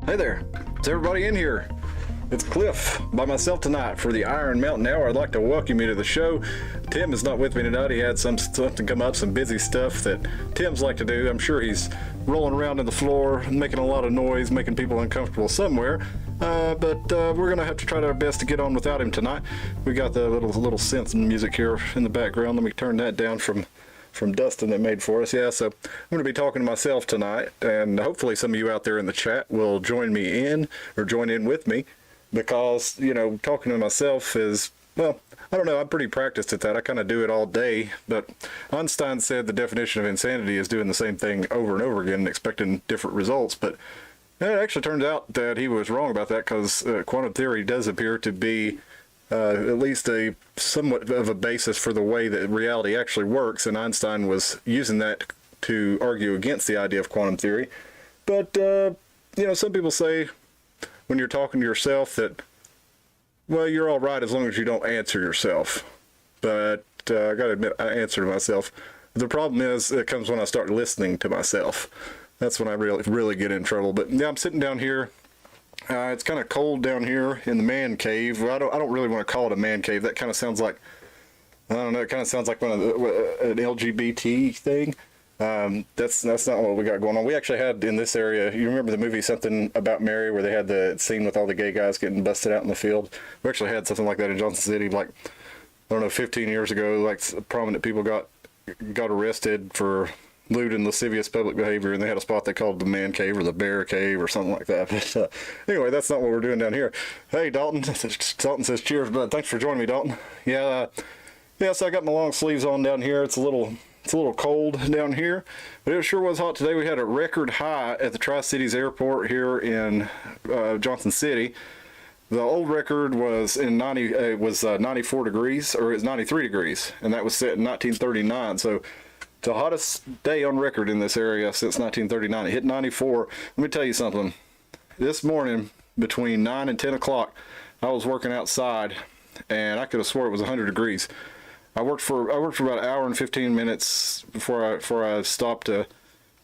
Hey there, is everybody in here? It's Cliff by myself tonight for the Iron Mountain Hour. I'd like to welcome you to the show. Tim is not with me tonight. He had something come up, some busy stuff that Tim's like to do. I'm sure he's rolling around in the floor, making a lot of noise, making people uncomfortable somewhere. But we're gonna have to try our best to get on without him tonight. We got the little synth music here in the background. Let me turn that down from Dustin that made for us. Yeah, so I'm going to be talking to myself tonight, and hopefully some of you out there in the chat will join in with me, because, you know, talking to myself is, well, I don't know, I'm pretty practiced at that. I kind of do it all day, but Einstein said the definition of insanity is doing the same thing over and over again and expecting different results, but it actually turns out that he was wrong about that, because quantum theory does appear to be at least a somewhat of a basis for the way that reality actually works, and Einstein was using that to argue against the idea of quantum theory. But you know, some people say when you're talking to yourself that, well, you're all right as long as you don't answer yourself. But I gotta admit, I answer to myself. The problem is, it comes when I start listening to myself. That's when I really get in trouble. But yeah, I'm sitting down here. It's kind of cold down here in the man cave. Well, I don't really want to call it a man cave. That kind of sounds like, I don't know, it kind of sounds like an LGBT thing. That's not what we got going on. We actually had in this area, you remember the movie Something About Mary, where they had the scene with all the gay guys getting busted out in the field? We actually had something like that in Johnson City, like, I don't know, 15 years ago. Like, prominent people got arrested for lewd and lascivious public behavior, and they had a spot they called the man cave or the bear cave or something like that. But anyway, that's not what we're doing down here. Hey, Dalton. Dalton says cheers, bud. Thanks for joining me, Dalton. Yeah, so I got my long sleeves on down here. It's a little cold down here, but it sure was hot today. We had a record high at the Tri-Cities Airport here in Johnson City. The old record was 94 degrees, or it was 93 degrees, and that was set in 1939. So the hottest day on record in this area since 1939. It hit 94. Let me tell you something. This morning, between 9 and 10 o'clock, I was working outside, and I could have swore it was 100 degrees. I worked for about an hour and 15 minutes before I stopped to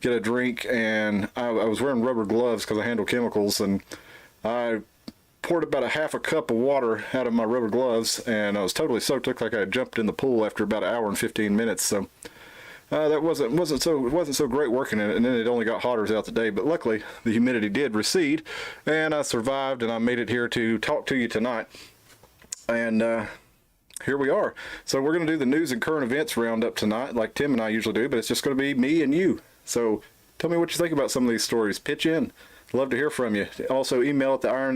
get a drink, and I was wearing rubber gloves because I handle chemicals, and I poured about a half a cup of water out of my rubber gloves, and I was totally soaked. Looked like I had jumped in the pool after about an hour and 15 minutes. So that wasn't so great working in it, and then it only got hotter throughout the day. But luckily, the humidity did recede, and I survived, and I made it here to talk to you tonight. And here we are. So we're going to do the news and current events roundup tonight, like Tim and I usually do, but it's just going to be me and you. So tell me what you think about some of these stories. Pitch in. Love to hear from you. Also, email at the Iron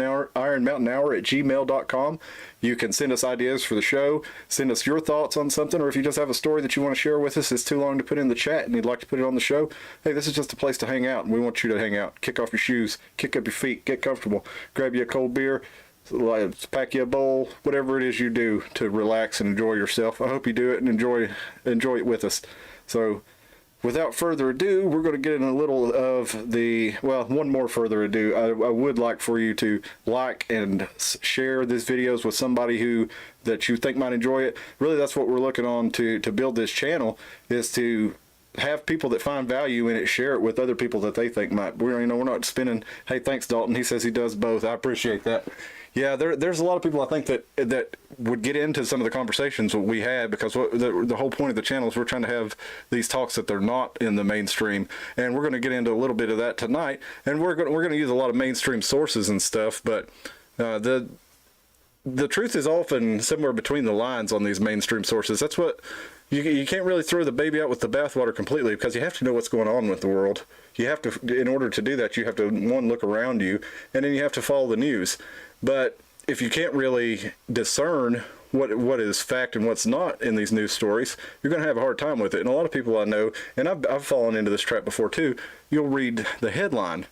Mountain Hour at gmail.com. You can send us ideas for the show, send us your thoughts on something, or if you just have a story that you want to share with us, it's too long to put in the chat and you'd like to put it on the show, hey, this is just a place to hang out, and we want you to hang out. Kick off your shoes, kick up your feet, get comfortable, grab you a cold beer, pack you a bowl, whatever it is you do to relax and enjoy yourself. I hope you do it and enjoy it with us. So without further ado, we're going to get in a little of the, well, one more further ado. I would like for you to like and share these videos with somebody that you think might enjoy it. Really, that's what we're looking on to build this channel, is to have people that find value in it share it with other people that they think might. We're not spinning, hey, thanks, Dalton. He says he does both. I appreciate that. Yeah, there's a lot of people I think that would get into some of the conversations that we had, because the whole point of the channel is we're trying to have these talks that they're not in the mainstream, and we're going to get into a little bit of that tonight. And we're going to use a lot of mainstream sources and stuff, but the truth is often somewhere between the lines on these mainstream sources. That's what you can't really throw the baby out with the bathwater completely, because you have to know what's going on with the world. You have to, in order to do that, you have to, one, look around you, and then you have to follow the news. But if you can't really discern what is fact and what's not in these news stories, you're going to have a hard time with it. And a lot of people I know, and I've fallen into this trap before too, you'll read the headline,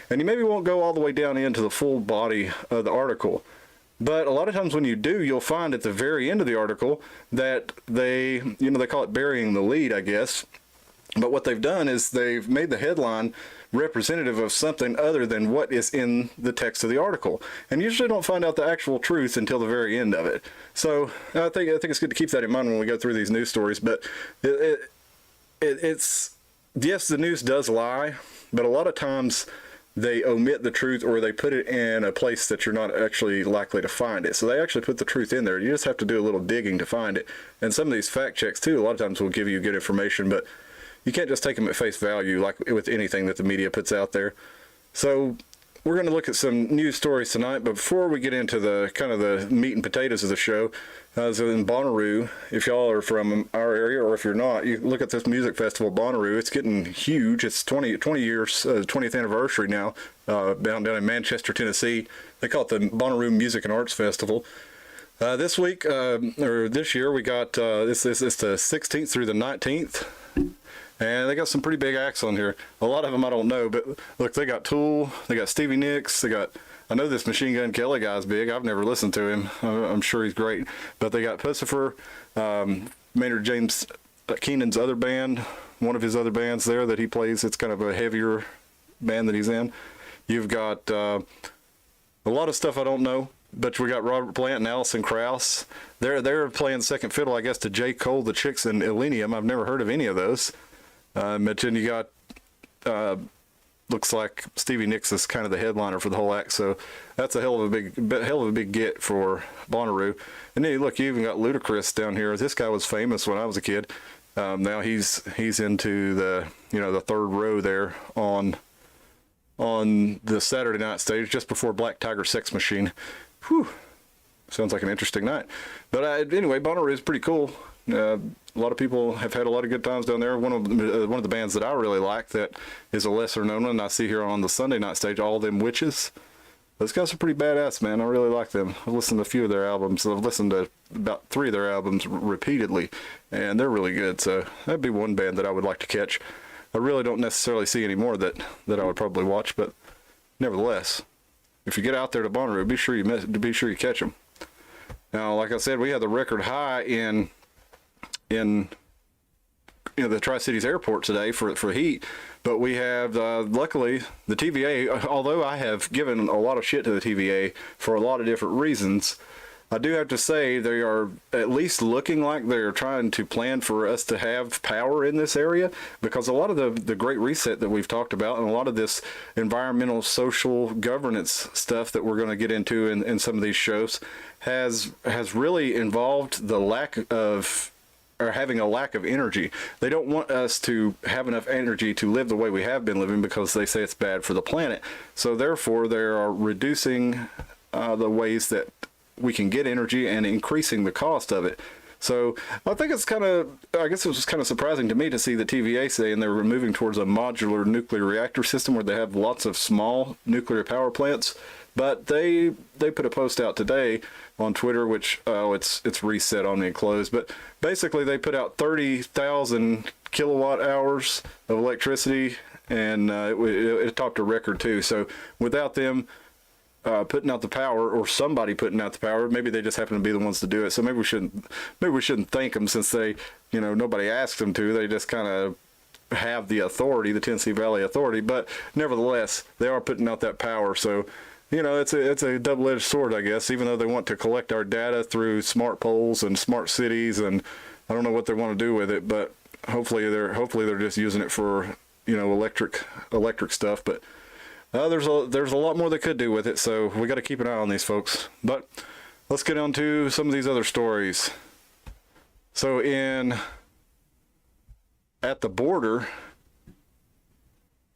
and you maybe won't go all the way down into the full body of the article. But a lot of times when you do, you'll find at the very end of the article that they call it burying the lead, I guess. But what they've done is they've made the headline representative of something other than what is in the text of the article, and usually don't find out the actual truth until the very end of it. So I think it's good to keep that in mind when we go through these news stories. But it's yes, the news does lie, but a lot of times they omit the truth, or they put it in a place that you're not actually likely to find it. So they actually put the truth in there. You just have to do a little digging to find it. And some of these fact checks too, a lot of times will give you good information, but you can't just take them at face value like with anything that the media puts out there. So we're going to look at some news stories tonight, but before we get into the kind of the meat and potatoes of the show, so in Bonnaroo, if y'all are from our area, or if you're not, you look at this music festival, Bonnaroo. It's getting huge. It's 20 years, 20th anniversary now, down in Manchester, Tennessee. They call it the Bonnaroo Music and Arts Festival. This week, or this year, we got, it's the 16th through the 19th. And they got some pretty big acts on here. A lot of them I don't know, but look, they got Tool, they got Stevie Nicks, I know this Machine Gun Kelly guy's big. I've never listened to him. I'm sure he's great. But they got Pussifer, Maynard James Keenan's other band, one of his other bands there that he plays. It's kind of a heavier band that he's in. You've got a lot of stuff I don't know. But we got Robert Plant and Alison Krauss. They're playing second fiddle, I guess, to J. Cole, the Chicks, and Illenium. I've never heard of any of those. But then you got, looks like Stevie Nicks is kind of the headliner for the whole act. So that's a hell of a big get for Bonnaroo. And then look, you even got Ludacris down here. This guy was famous when I was a kid. Now he's into the third row there on the Saturday night stage just before Black Tiger Sex Machine. Whew. Sounds like an interesting night. But anyway, Bonnaroo is pretty cool. A lot of people have had a lot of good times down there. One of the bands that I really like that is a lesser known one I see here on the Sunday night stage, All Them Witches. Those guys are pretty badass, man. I really like them. I've listened to a few of their albums. I've listened to about 3 of their albums repeatedly, and they're really good. So that'd be one band that I would like to catch. I really don't necessarily see any more that I would probably watch, but nevertheless, if you get out there to Bonnaroo, be sure you catch them. Now, like I said, we had the record high in the Tri-Cities airport today for heat, but we have luckily the TVA. Although I have given a lot of shit to the TVA for a lot of different reasons, I do have to say they are at least looking like they're trying to plan for us to have power in this area, because a lot of the Great Reset that we've talked about and a lot of this environmental social governance stuff that we're going to get into in some of these shows has really involved the lack of, or having a lack of energy. They don't want us to have enough energy to live the way we have been living because they say it's bad for the planet. So therefore they are reducing the ways that we can get energy and increasing the cost of it. So I think I guess it was kind of surprising to me to see the TVA saying they were moving towards a modular nuclear reactor system where they have lots of small nuclear power plants. But they put a post out today on Twitter, which it's reset on me and closed. But basically they put out 30,000 kilowatt hours of electricity, and it topped a record too. So without them putting out the power, or somebody putting out the power, maybe they just happen to be the ones to do it. So maybe we shouldn't thank them, since they, nobody asked them to. They just kind of have the authority, the Tennessee Valley Authority. But nevertheless, they are putting out that power. So it's a double-edged sword, I guess. Even though they want to collect our data through smart poles and smart cities, and I don't know what they want to do with it, but hopefully they're just using it for electric stuff. But there's a lot more they could do with it, so we got to keep an eye on these folks. But let's get on to some of these other stories. So at the border,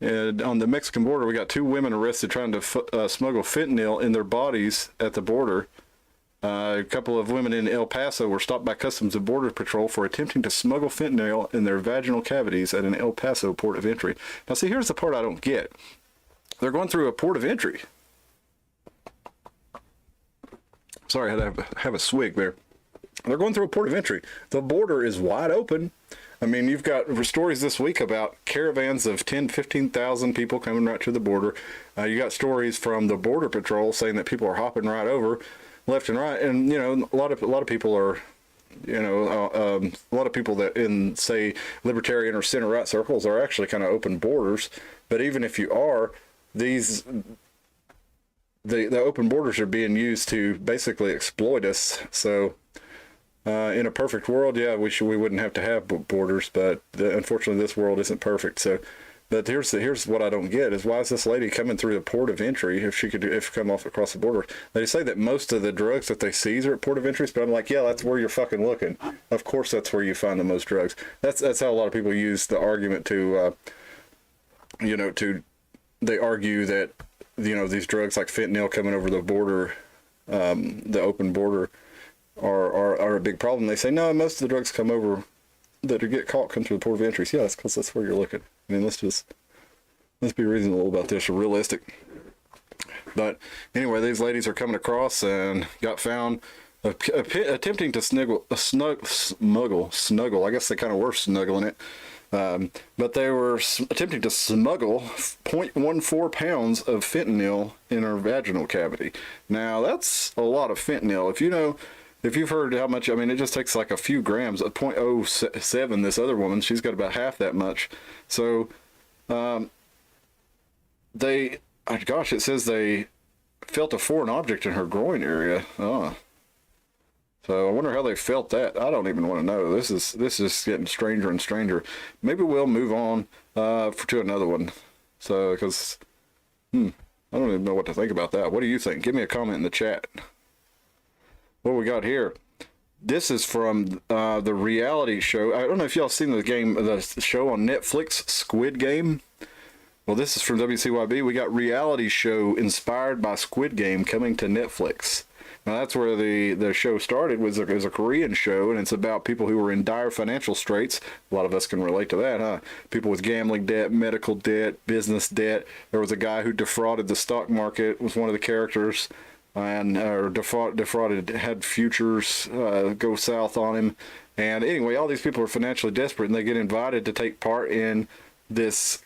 on the Mexican border, we got 2 women arrested trying to smuggle fentanyl in their bodies at the border. A couple of women in El Paso were stopped by Customs and Border Patrol for attempting to smuggle fentanyl in their vaginal cavities at an El Paso port of entry. Now, see, here's the part I don't get. They're going through a port of entry. Sorry, I had to have a swig there. They're going through a port of entry. The border is wide open. I mean, you've got stories this week about caravans of 10, 15,000 people coming right to the border. You got stories from the Border Patrol saying that people are hopping right over left and right. And, a lot of people are, a lot of people that in, say, libertarian or center-right circles are actually kind of open borders. But even if you are, the open borders are being used to basically exploit us. So in a perfect world, yeah, we wouldn't have to have borders, but unfortunately this world isn't perfect. So But here's what I don't get is why is this lady coming through the port of entry if she come off across the border? They say that most of the drugs that they seize are at port of entries, but I'm like, yeah, that's where you're fucking looking. Of course, that's where you find the most drugs. That's how a lot of people use the argument to, they argue that these drugs like fentanyl coming over the border, the open border, are a big problem. They say no, most of the drugs come over that get caught come through the port of entries. Yeah, that's because that's where you're looking. I mean, let's be reasonable about this, or realistic. But anyway, these ladies are coming across and got found attempting to snuggle. I guess they kind of were snuggling it. But they were attempting to smuggle 0.14 pounds of fentanyl in her vaginal cavity. Now, that's a lot of fentanyl. If you've heard how much, I mean, it just takes like a few grams. 0.07, this other woman, she's got about half that much. So, it says they felt a foreign object in her groin area. Oh. So I wonder how they felt that. I don't even want to know. This is getting stranger and stranger. Maybe we'll move on to another one. So, because, I don't even know what to think about that. What do you think? Give me a comment in the chat. What we got here? This is from the reality show. I don't know if y'all seen the show on Netflix, Squid Game. Well, this is from WCYB. We got reality show inspired by Squid Game coming to Netflix. Now, that's where the show started. Was a Korean show, and it's about people who were in dire financial straits. A lot of us can relate to that, huh? People with gambling debt, medical debt, business debt. There was a guy who defrauded the stock market, was one of the characters, and defrauded, had futures go south on him. And anyway, all these people are financially desperate, and they get invited to take part in this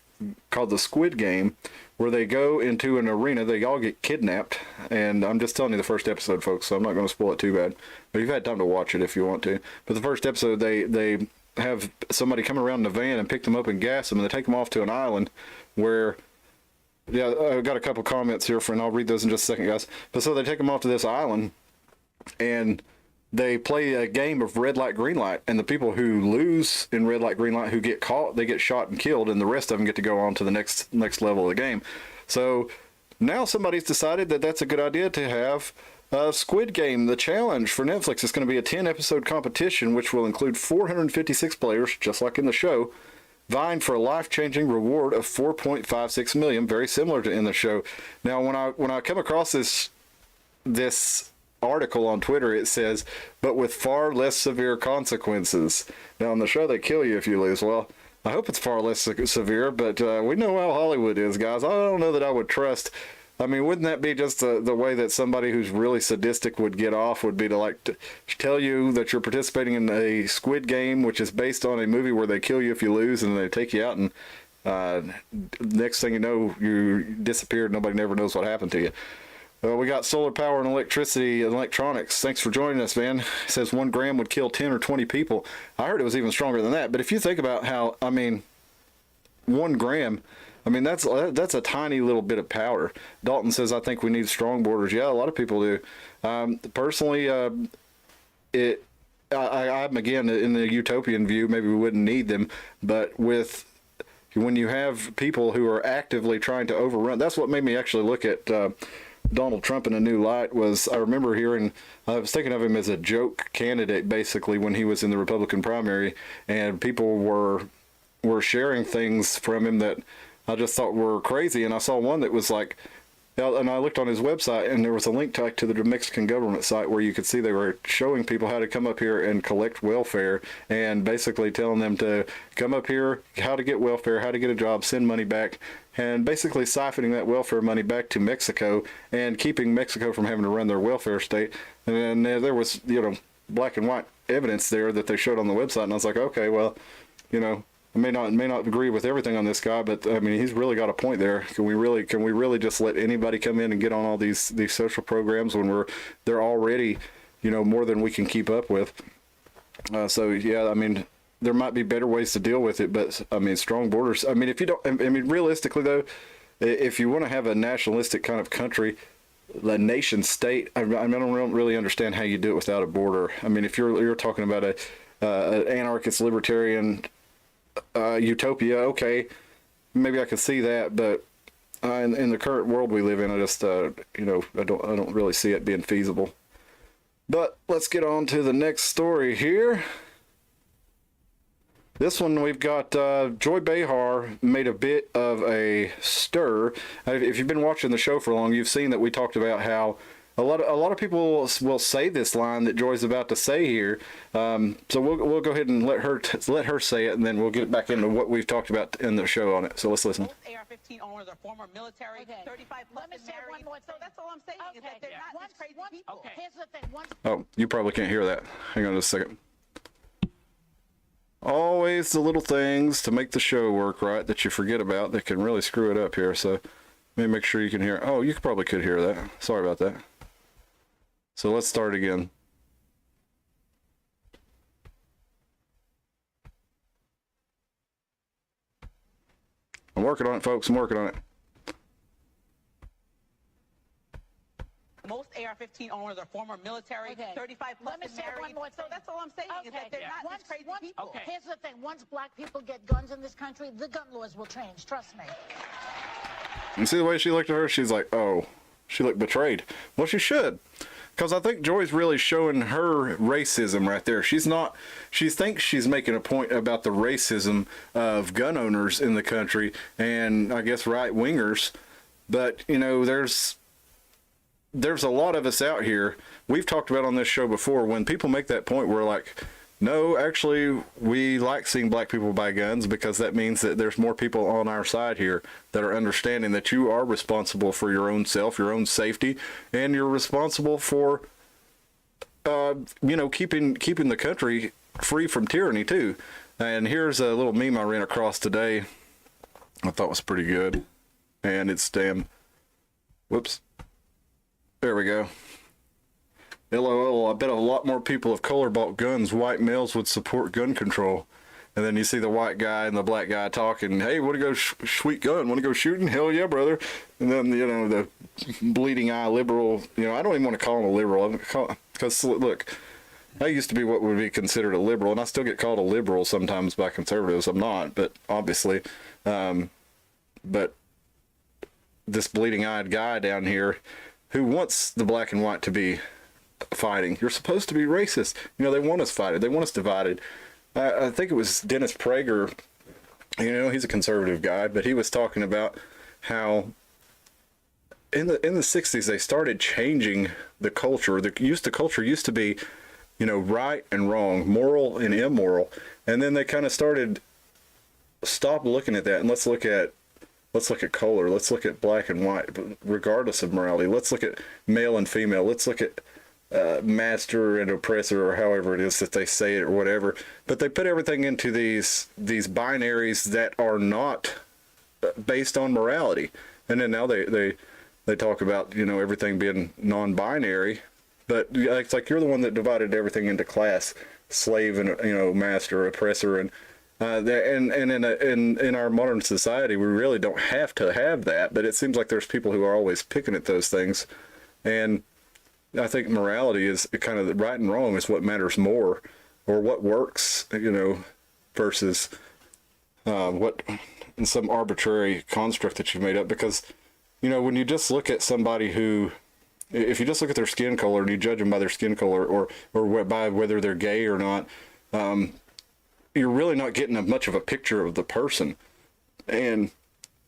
called the Squid Game, where they go into an arena. They all get kidnapped, and I'm just telling you the first episode, folks, so I'm not going to spoil it too bad. But you've had time to watch it if you want to. But the first episode, they have somebody come around in a van and pick them up and gas them, and they take them off to an island where, yeah, I've got a couple comments here, and I'll read those in just a second, guys. But so they take them off to this island, and they play a game of red light, green light, and the people who lose in red light, green light, who get caught, they get shot and killed, and the rest of them get to go on to the next level of the game. So now somebody's decided that that's a good idea to have Squid Game, the challenge for Netflix. It's going to be a 10-episode competition, which will include 456 players, just like in the show, vying for a life-changing reward of $4.56 million, very similar to in the show. Now, when I come across this article on Twitter, it says, but with far less severe consequences. Now, on the show, they kill you if you lose. Well, I hope it's far less severe, but we know how Hollywood is, guys. I don't know that I would trust. I mean, wouldn't that be just the way that somebody who's really sadistic would get off, would be to tell you that you're participating in a Squid Game, which is based on a movie where they kill you if you lose, and they take you out, and next thing you know, you disappeared. Nobody never knows what happened to you. We got solar power and electricity and electronics. Thanks for joining us, man. It says 1 gram would kill 10 or 20 people. I heard it was even stronger than that. But if you think about how, 1 gram, that's a tiny little bit of powder. Dalton says, I think we need strong borders. Yeah, a lot of people do. Personally, I'm again in the utopian view. Maybe we wouldn't need them, but when you have people who are actively trying to overrun, that's what made me actually look at Donald Trump in a new light. Was I remember I was thinking of him as a joke candidate, basically, when he was in the Republican primary, and people were sharing things from him that I just thought were crazy. And I saw one that was like, and I looked on his website, and there was a link to the Mexican government site where you could see they were showing people how to come up here and collect welfare, and basically telling them to come up here, how to get welfare, how to get a job, send money back, and basically siphoning that welfare money back to Mexico and keeping Mexico from having to run their welfare state. And there was, black and white evidence there that they showed on the website, and I was like, okay, well, I may not agree with everything on this guy, but he's really got a point there. Can we really just let anybody come in and get on all these social programs when they're already, more than we can keep up with? So yeah, there might be better ways to deal with it, but strong borders. If you don't, realistically though, if you want to have a nationalistic kind of country, the nation state, I don't really understand how you do it without a border. If you're talking about an anarchist libertarian utopia, okay, maybe I could see that, but in the current world we live in, I just I don't really see it being feasible. But let's get on to the next story here. This one we've got Joy Behar made a bit of a stir. If you've been watching the show for long, you've seen that we talked about how a lot of people will say this line that Joy's about to say here. So we'll go ahead and let her say it, and then we'll get back into what we've talked about in the show on it. So let's listen. Most AR-15 owners are former military, 35 plus and married. So that's all I'm saying is that they're not these crazy people. Okay. Here's the thing. Oh, you probably can't hear that. Hang on just a second. Always the little things to make the show work right that you forget about that can really screw it up here. So let me make sure you can hear. Oh, you probably could hear that. Sorry about that. So let's start again. I'm working on it, folks. I'm working on it. Most AR-15 owners are former military, 35 plus and married. So that's all I'm saying is that they're not these crazy people. Okay. Here's the thing. Once black people get guns in this country, the gun laws will change. Trust me. You see the way she looked at her? She's like, oh, she looked betrayed. Well, she should. Because I think Joy's really showing her racism right there. She thinks she's making a point about the racism of gun owners in the country and I guess right-wingers. But, you know, there's a lot of us out here. We've talked about on this show before, when people make that point, we're like, no, actually, we like seeing black people buy guns because that means that there's more people on our side here that are understanding that you are responsible for your own self, your own safety, and you're responsible for, keeping the country free from tyranny too. And here's a little meme I ran across today. I thought was pretty good, and it's whoops. There we go. LOL, I bet a lot more people of color bought guns. White males would support gun control. And then you see the white guy and the black guy talking, hey, want to go sweet gun? Want to go shooting? Hell yeah, brother. And then, the bleeding eye liberal, I don't even want to call him a liberal. Because, look, I used to be what would be considered a liberal, and I still get called a liberal sometimes by conservatives. I'm not, but obviously. But this bleeding-eyed guy down here who wants the black and white to be fighting. You're supposed to be racist. They want us fighting. They want us divided. I think it was Dennis Prager. He's a conservative guy, but he was talking about how in the 60s they started changing the culture. The culture used to be, right and wrong, moral and immoral, and then they kind of stop looking at that and let's look at color. Let's look at black and white, regardless of morality. Let's look at male and female. Let's look at master and oppressor, or however it is that they say it, or whatever. But they put everything into these binaries that are not based on morality. And then now they talk about everything being non-binary. But it's like you're the one that divided everything into class, slave and master, oppressor, and in our modern society, we really don't have to have that, but it seems like there's people who are always picking at those things. And I think morality is kind of right and wrong is what matters more, or what works, versus what in some arbitrary construct that you've made up. Because, when you just look at somebody who, if you just look at their skin color and you judge them by their skin color or by whether they're gay or not, you're really not getting much of a picture of the person. And,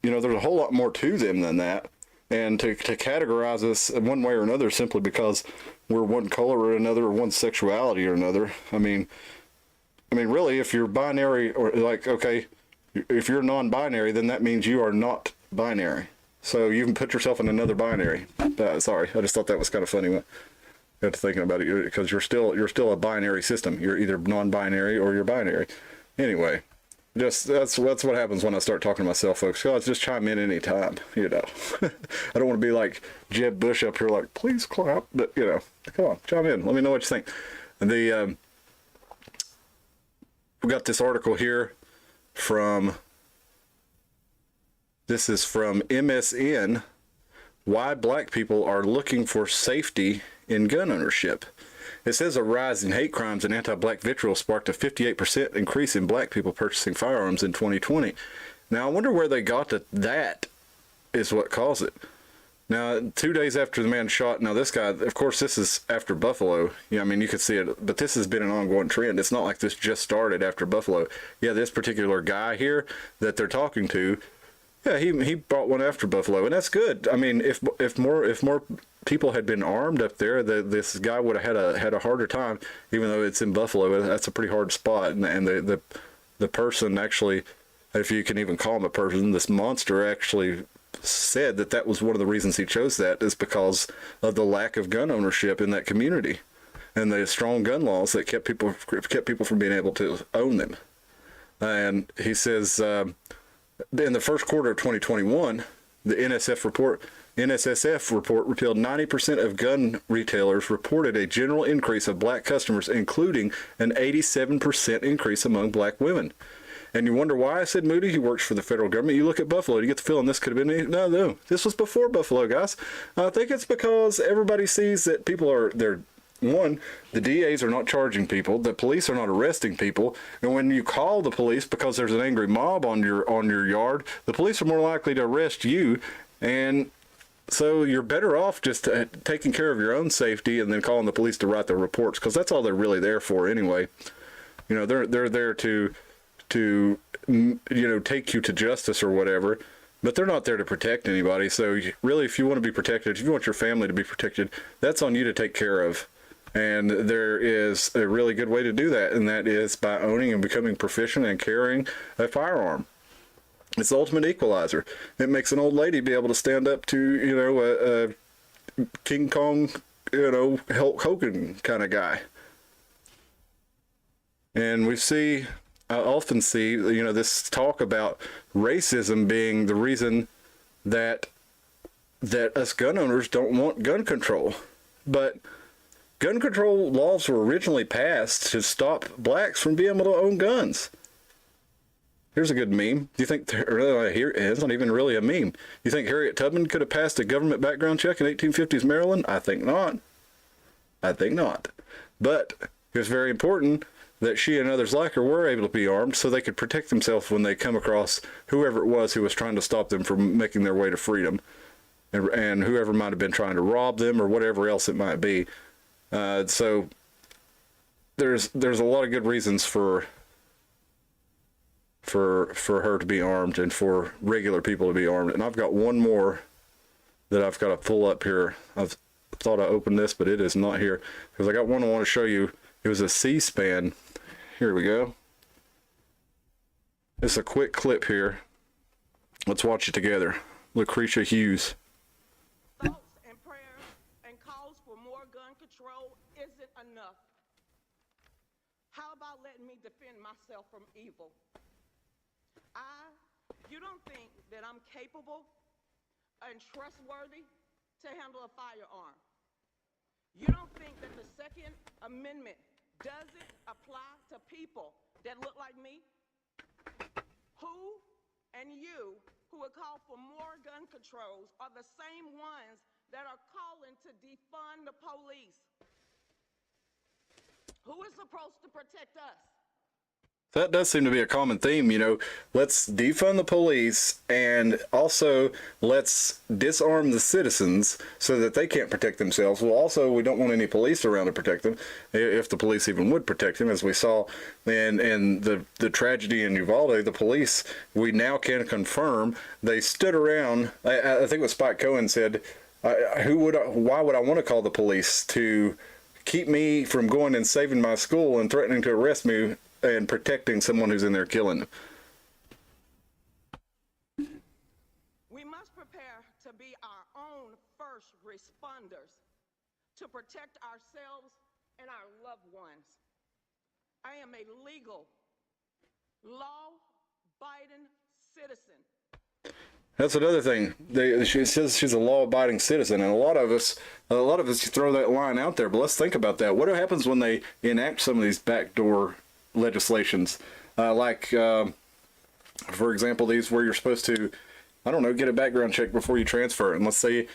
there's a whole lot more to them than that. And to categorize us one way or another simply because we're one color or another, or one sexuality or another. I mean, really, if you're binary, or if you're non-binary, then that means you are not binary. So you can put yourself in another binary. Sorry, I just thought that was kind of funny. Got to thinking about it, because you're still a binary system. You're either non-binary or you're binary. Anyway, that's what happens when I start talking to myself, folks. Guys, just chime in anytime. I don't want to be like Jeb Bush up here, like, please clap. But come on, chime in. Let me know what you think. We got this article here from. This is from MSN. Why black people are looking for safety in gun ownership. It says a rise in hate crimes and anti-black vitriol sparked a 58% increase in black people purchasing firearms in 2020. Now, I wonder where they got that is what caused it. Now, 2 days after the man shot, now this guy, of course, this is after Buffalo. Yeah, I mean, you could see it, but this has been an ongoing trend. It's not like this just started after Buffalo. Yeah, this particular guy here that they're talking to, yeah, he brought one after Buffalo, and that's good. I mean, if more people had been armed up there, this guy would have had a harder time. Even though it's in Buffalo, that's a pretty hard spot, and the person actually, if you can even call him a person, this monster actually said that was one of the reasons he chose that, is because of the lack of gun ownership in that community and the strong gun laws that kept people from being able to own them. And he says in the first quarter of 2021, the NSSF report revealed 90% of gun retailers reported a general increase of black customers, including an 87% increase among black women. And you wonder why I said Moody? He works for the federal government. You look at Buffalo, you get the feeling this could have been... No. This was before Buffalo, guys. I think it's because everybody sees that people are... One, the DAs are not charging people. The police are not arresting people. And when you call the police because there's an angry mob on your yard, the police are more likely to arrest you. And so you're better off just taking care of your own safety and then calling the police to write the reports, because that's all they're really there for anyway. You know, they're there to take you to justice or whatever, but they're not there to protect anybody. So really, if you want to be protected, if you want your family to be protected, that's on you to take care of. And there is a really good way to do that, and that is by owning and becoming proficient and carrying a firearm. It's the ultimate equalizer. It makes an old lady be able to stand up to, a King Kong, Hulk Hogan kind of guy. And I often see, this talk about racism being the reason that us gun owners don't want gun control. But gun control laws were originally passed to stop blacks from being able to own guns. Here's a good meme. Do you think, it's not even really a meme. You think Harriet Tubman could have passed a government background check in 1850s Maryland? I think not. But it was very important that she and others like her were able to be armed so they could protect themselves when they come across whoever it was who was trying to stop them from making their way to freedom, and whoever might have been trying to rob them or whatever else it might be. So there's a lot of good reasons for her to be armed and for regular people to be armed. And I've got one more that I've got to pull up here. I thought I opened this, but it is not here, because I got one I want to show you. It was a C-SPAN. Here we go. It's a quick clip here. Let's watch it together. Lucretia Hughes. Thoughts and prayers and calls for more gun control isn't enough. How about letting me defend myself from evil? You don't think that I'm capable and trustworthy to handle a firearm? You don't think that the Second Amendment doesn't apply to people that look like me? Who and you who would call for more gun controls are the same ones that are calling to defund the police. Who is supposed to protect us? That does seem to be a common theme, let's defund the police, and also let's disarm the citizens so that they can't protect themselves. Well, also, we don't want any police around to protect them, if the police even would protect them, as we saw in the tragedy in Uvalde. The police, we now can confirm, they stood around. I think what Spike Cohen said, why would I want to call the police to keep me from going and saving my school and threatening to arrest me and protecting someone who's in there killing them? We must prepare to be our own first responders to protect ourselves and our loved ones. I am a legal, law-abiding citizen. That's another thing. She says she's a law-abiding citizen, and a lot of us throw that line out there. But let's think about that. What happens when they enact some of these backdoor legislations, for example, these where you're supposed to, get a background check before you transfer it. And let's say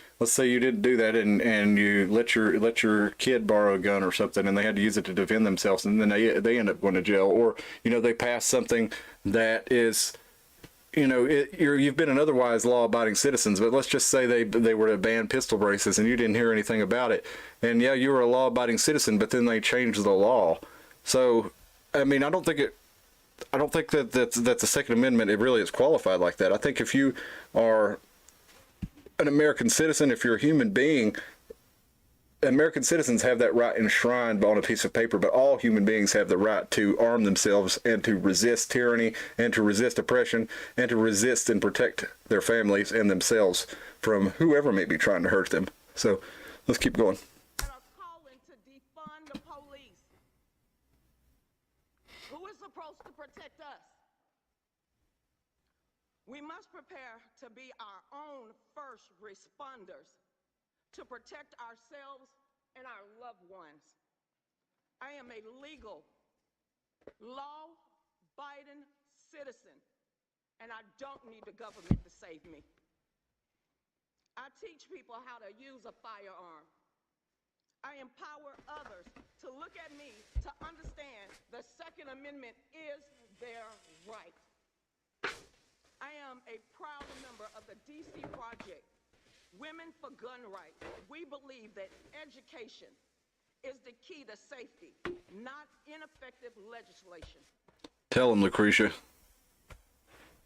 you didn't do that, and you let your kid borrow a gun or something, and they had to use it to defend themselves, and then they end up going to jail. Or they pass something that is you know, you've been an otherwise law-abiding citizens, but let's just say they were to ban pistol braces and you didn't hear anything about it. And yeah, you were a law-abiding citizen, but then they changed the law. So, I mean, I don't think that the Second Amendment, it really is qualified like that. I think if you are an American citizen, if you're a human being, American citizens have that right enshrined on a piece of paper, but all human beings have the right to arm themselves and to resist tyranny and to resist oppression and to resist and protect their families and themselves from whoever may be trying to hurt them. So let's keep going. That are calling to defund the police. Who is supposed to protect us? We must prepare to be our own first responders, to protect ourselves and our loved ones. I am a legal, law-abiding citizen, and I don't need the government to save me. I teach people how to use a firearm. I empower others to look at me to understand the Second Amendment is their right. I am a proud member of the DC Project, Women for Gun Rights. We believe that education is the key to safety, not ineffective legislation. Tell them, Lucretia.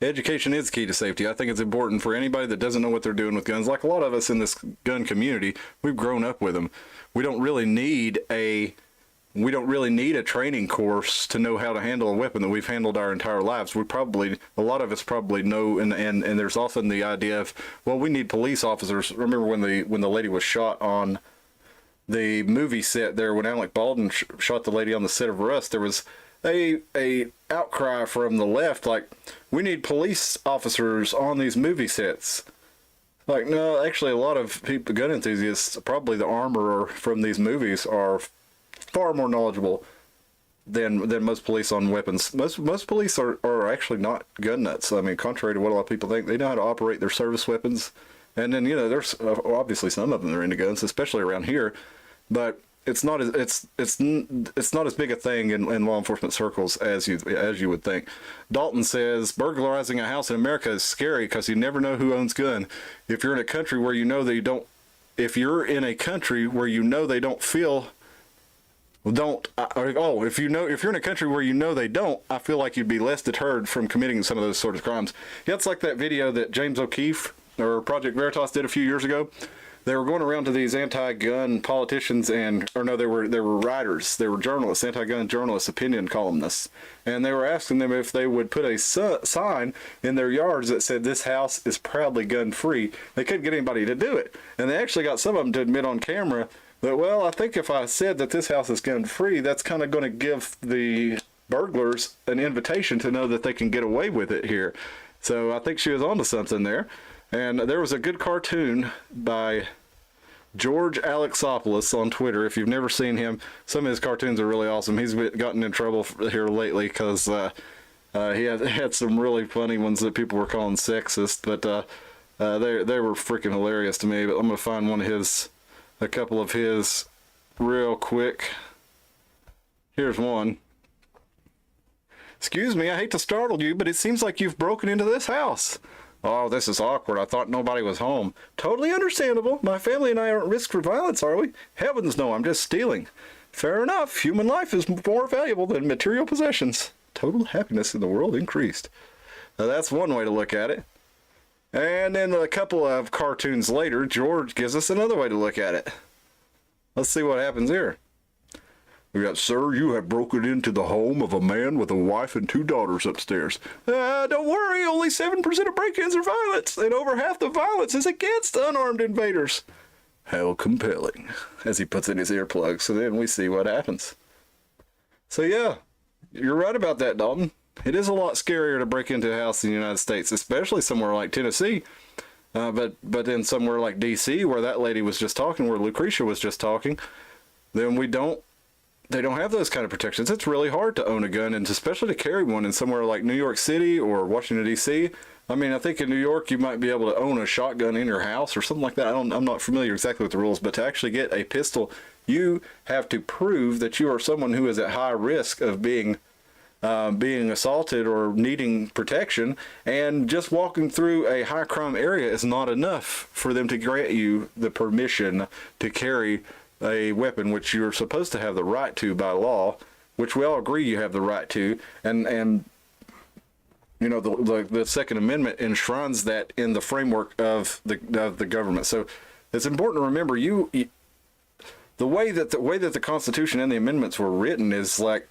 Education is key to safety. I think it's important for anybody that doesn't know what they're doing with guns. Like a lot of us in this gun community, we've grown up with them. We don't really need a training course to know how to handle a weapon that we've handled our entire lives. A lot of us probably know, and there's often the idea of, well, we need police officers. Remember when the lady was shot on the movie set there, when Alec Baldwin shot the lady on the set of Rust, there was a outcry from the left, like, we need police officers on these movie sets. Like, no, actually a lot of people, gun enthusiasts, probably the armorer from these movies, are far more knowledgeable than most police on weapons. Most police are actually not gun nuts. I mean, contrary to what a lot of people think, they know how to operate their service weapons. And then, you know, there's obviously some of them are into guns, especially around here, but it's not as big a thing in law enforcement circles as you would think. Dalton says burglarizing a house in America is scary because you never know who owns gun. If you're in a country where you know they don't, if you're in a country where you know they don't feel. If you're in a country where you know they don't, I feel like you'd be less deterred from committing some of those sort of crimes. Yeah, it's like that video that James O'Keefe or Project Veritas did a few years ago. They were going around to these anti-gun politicians they were writers, they were journalists, anti-gun journalists, opinion columnists, and they were asking them if they would put a sign in their yards that said, "This house is proudly gun-free." They couldn't get anybody to do it, and they actually got some of them to admit on camera that, well, I think if I said that this house is gun-free, that's kind of going to give the burglars an invitation to know that they can get away with it here. So I think she was onto something there. And there was a good cartoon by George Alexopoulos on Twitter. If you've never seen him, some of his cartoons are really awesome. He's gotten in trouble here lately because he had some really funny ones that people were calling sexist, but they were freaking hilarious to me. But I'm going to find a couple of his real quick. Here's one. "Excuse me, I hate to startle you, but it seems like you've broken into this house." "Oh, this is awkward. I thought nobody was home." "Totally understandable. My family and I aren't risk for violence, are we?" "Heavens no, I'm just stealing." "Fair enough. Human life is more valuable than material possessions." Total happiness in the world increased. Now, that's one way to look at it. And then a couple of cartoons later, George gives us another way to look at it. Let's see what happens here. We got, "Sir, you have broken into the home of a man with a wife and 2 daughters upstairs." Don't worry, only 7% of break-ins are violence, and over half the violence is against unarmed invaders. How compelling, as he puts in his earplugs. So then we see what happens. So yeah, you're right about that, Dalton. It is a lot scarier to break into a house in the United States, especially somewhere like Tennessee. But then somewhere like DC, where that lady was just talking, where Lucretia was just talking, then they don't have those kind of protections. It's really hard to own a gun, and especially to carry one in somewhere like New York City or Washington, D.C. I mean, I think in New York you might be able to own a shotgun in your house or something like that. I'm not familiar exactly with the rules, but to actually get a pistol, you have to prove that you are someone who is at high risk of being being assaulted or needing protection, and just walking through a high crime area is not enough for them to grant you the permission to carry a weapon, which you're supposed to have the right to by law, which we all agree you have the right to, and you know, the Second Amendment enshrines that in the framework of the government. So it's important to remember the way that the Constitution and the amendments were written is like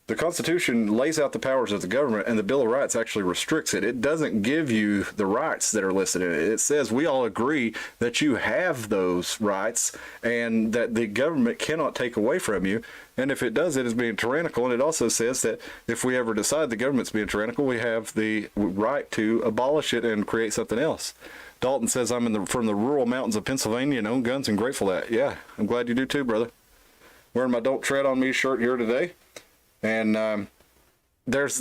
the Constitution lays out the powers of the government, and the Bill of Rights actually restricts it. It doesn't give you the rights that are listed in it. It says we all agree that you have those rights and that the government cannot take away from you. And if it does, it is being tyrannical. And it also says that if we ever decide the government's being tyrannical, we have the right to abolish it and create something else. Dalton says, I'm from the rural mountains of Pennsylvania and own guns and grateful that. Yeah, I'm glad you do too, brother. Wearing my Don't Tread on Me shirt here today. And there's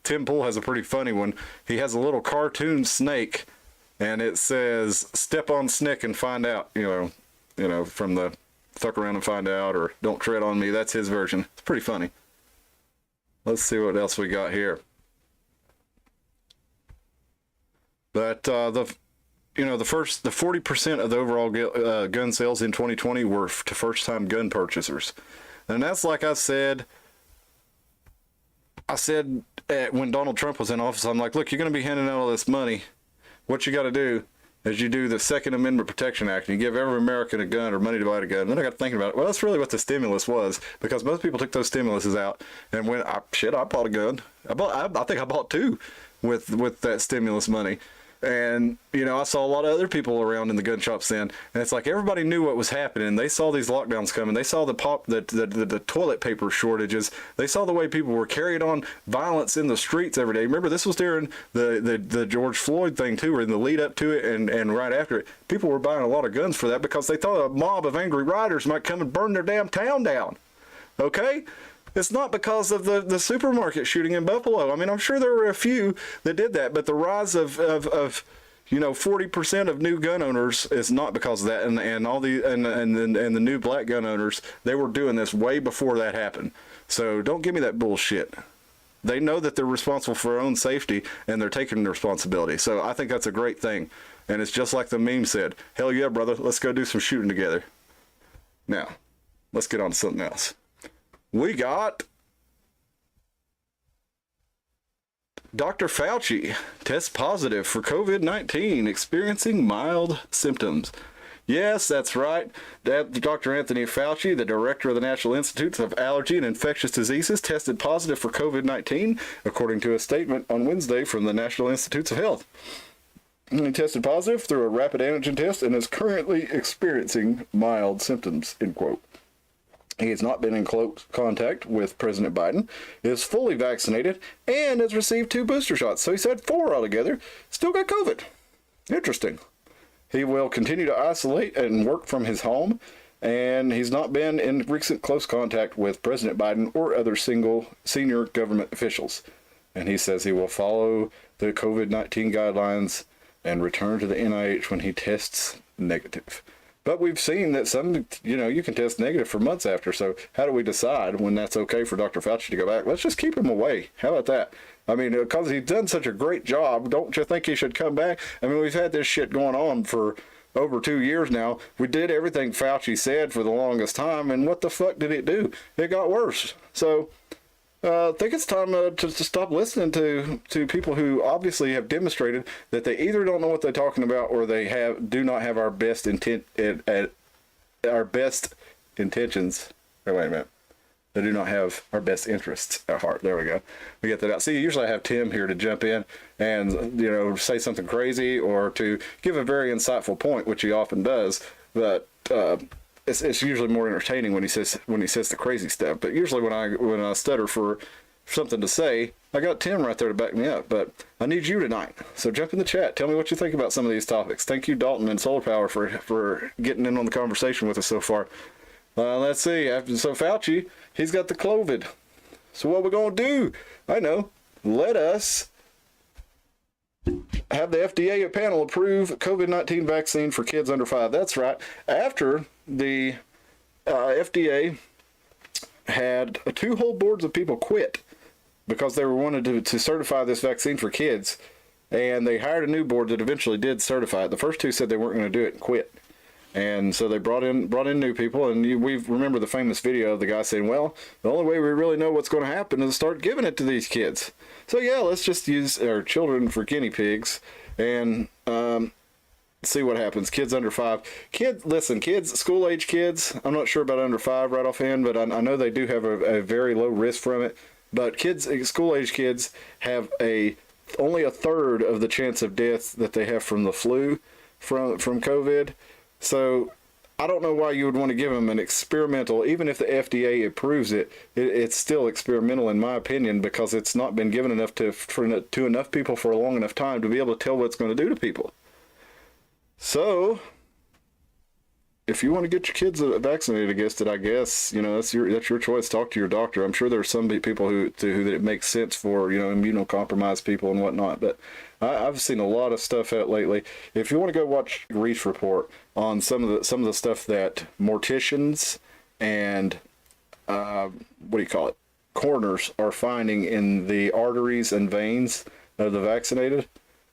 Tim Pool has a pretty funny one. He has a little cartoon snake, and it says, step on snake and find out, you know, from the fuck around and find out, or don't tread on me. That's his version. It's pretty funny. Let's see what else we got here. But the 40% of the overall gun sales in 2020 were to first-time gun purchasers, and that's like I said when Donald Trump was in office. I'm like, look, you're going to be handing out all this money. What you got to do is you do the Second Amendment Protection Act, and you give every American a gun or money to buy a gun. And then I got thinking about it. Well, that's really what the stimulus was, because most people took those stimuluses out and went, I bought a gun. I think I bought two with that stimulus money. And, you know, I saw a lot of other people around in the gun shops then, and it's like everybody knew what was happening. They saw these lockdowns coming. They saw the toilet paper shortages. They saw the way people were carrying on violence in the streets every day. Remember, this was during the George Floyd thing too, or in the lead up to it and right after it. People were buying a lot of guns for that because they thought a mob of angry rioters might come and burn their damn town down. Okay? It's not because of the supermarket shooting in Buffalo. I mean, I'm sure there were a few that did that, but the rise of 40% of new gun owners is not because of that, and all the the new black gun owners, they were doing this way before that happened. So don't give me that bullshit. They know that they're responsible for their own safety, and they're taking the responsibility. So I think that's a great thing. And it's just like the meme said, hell yeah, brother, let's go do some shooting together. Now, let's get on to something else. We got Dr. Fauci tests positive for COVID-19, experiencing mild symptoms. Yes, that's right. Dr. Anthony Fauci, the director of the National Institutes of Allergy and Infectious Diseases, tested positive for COVID-19, according to a statement on Wednesday from the National Institutes of Health. He tested positive through a rapid antigen test and is currently experiencing mild symptoms, end quote. He has not been in close contact with President Biden, is fully vaccinated, and has received 2 booster shots. So he said 4 altogether. Still got COVID. Interesting. He will continue to isolate and work from his home, and he's not been in recent close contact with President Biden or other senior government officials. And he says he will follow the COVID-19 guidelines and return to the NIH when he tests negative. But we've seen that some, you can test negative for months after. So how do we decide when that's okay for Dr. Fauci to go back? Let's just keep him away. How about that? I mean, because he's done such a great job, don't you think he should come back? I mean, we've had this shit going on for over 2 years now. We did everything Fauci said for the longest time, and what the fuck did it do? It got worse. So I think it's time to stop listening to people who obviously have demonstrated that they either don't know what they're talking about, or they do not have our best intentions. Oh, wait a minute. They do not have our best interests at heart. There we go. We get that out. See, usually I have Tim here to jump in and say something crazy or to give a very insightful point, which he often does. But it's usually more entertaining when he says the crazy stuff. But usually when I stutter for something to say, I got Tim right there to back me up. But I need you tonight. So jump in the chat. Tell me what you think about some of these topics. Thank you, Dalton and Solar Power, for getting in on the conversation with us so far. Let's see. So Fauci, he's got the COVID. So what we're going to do? I know. Let us have the FDA panel approve COVID-19 vaccine for kids under 5. That's right. After the FDA had 2 whole boards of people quit because they wanted to certify this vaccine for kids, and they hired a new board that eventually did certify it. The first two said they weren't going to do it and quit. And so they brought in new people, and we remember the famous video of the guy saying, well, the only way we really know what's going to happen is to start giving it to these kids. So yeah, let's just use our children for guinea pigs and see what happens. Kids under 5. Kids, school-age kids, I'm not sure about under 5 right offhand, but I know they do have a very low risk from it. But school-age kids have only a third of the chance of death that they have from the flu, from COVID. So I don't know why you would want to give them an experimental, even if the FDA approves it, it's still experimental in my opinion, because it's not been given enough to enough people for a long enough time to be able to tell what it's going to do to people. So if you want to get your kids vaccinated against it, I guess, that's your choice. Talk to your doctor. I'm sure there's some people who it makes sense for, immunocompromised people and whatnot. But I've seen a lot of stuff out lately. If you want to go watch Reese report on some of the stuff that morticians and coroners are finding in the arteries and veins of the vaccinated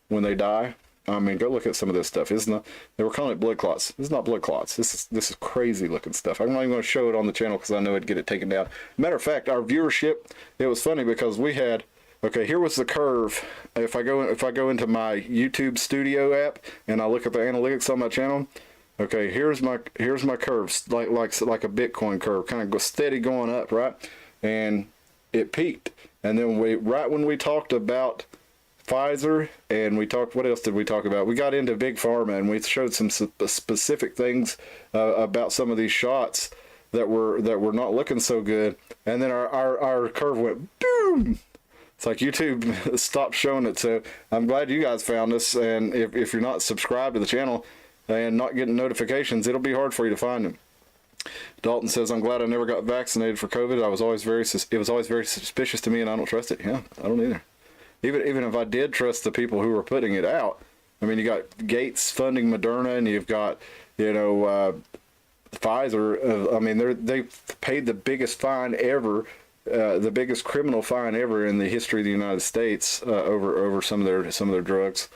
when they die. I mean, go look at some of this stuff. They were calling it blood clots. This is not blood clots. This is crazy looking stuff. I'm not even going to show it on the channel because I know it'd get it taken down. Matter of fact, our viewership, it was funny because we had, here was the curve. If I go into my YouTube Studio app and I look at the analytics on my channel, here's my curves, like a Bitcoin curve, kind of go steady going up, right? And it peaked, and then right when we talked about Pfizer, and what else did we talk about? We got into Big Pharma, and we showed some specific things about some of these shots that were not looking so good. And then our curve went boom. It's like YouTube stopped showing it. So I'm glad you guys found us. And if you're not subscribed to the channel and not getting notifications, it'll be hard for you to find them. Dalton says, I'm glad I never got vaccinated for COVID. It was always very suspicious to me, and I don't trust it. Yeah, I don't either. Even if I did trust the people who were putting it out, I mean, you got Gates funding Moderna, and you've got, Pfizer. I mean, they paid the biggest fine ever, the biggest criminal fine ever in the history of the United States over some of their drugs.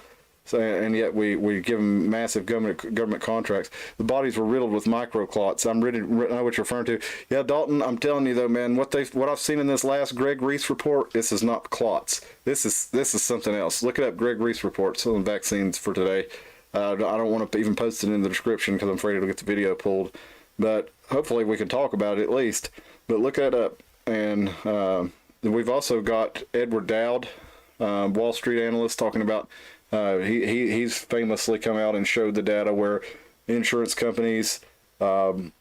So, and yet we give them massive government contracts. The bodies were riddled with microclots. I know what you're referring to. Yeah, Dalton, I'm telling you though, man, what I've seen in this last Greg Reese report, this is not clots. This is something else. Look it up, Greg Reese report, some of the vaccines for today. I don't want to even post it in the description because I'm afraid it'll get the video pulled. But hopefully we can talk about it at least. But look that up. And we've also got Edward Dowd, Wall Street analyst, talking about. He's famously come out and showed the data where insurance companies and